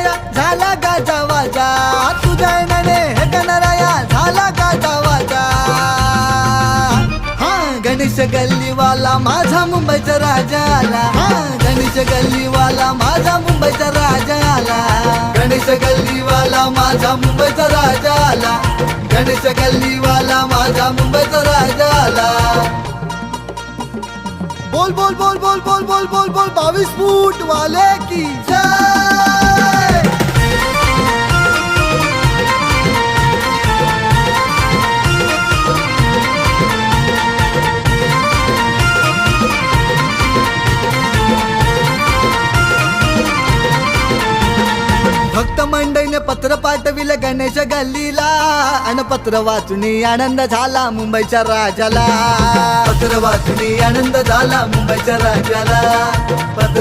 गणराया झाला गाजा वाजा, तुझ्या येण्याने हे गणराया झाला गाजा वाजा. हा गणेश गल्लीवाला माझा मुंबईचा राजा आला, हा गणेश गल्लीवाला माझा मुंबईचा राजा आला. गणेश गल्लीवाला माझा मुंबईचा राजा आला, गणेश गल्लीवाला माझा मुंबईचा राजा आला. बोल बोल बोल बोल बोल बोल बोल बोल 22 फूट वाले की जय. भक्त मंडळीने पत्र पाठविले गणेश गल्लीला, अन पत्र वाचून आनंद झाला मुंबईच्या राजाला. पत्र वाचून आनंद झाला मुंबईच्या राजाला, पत्र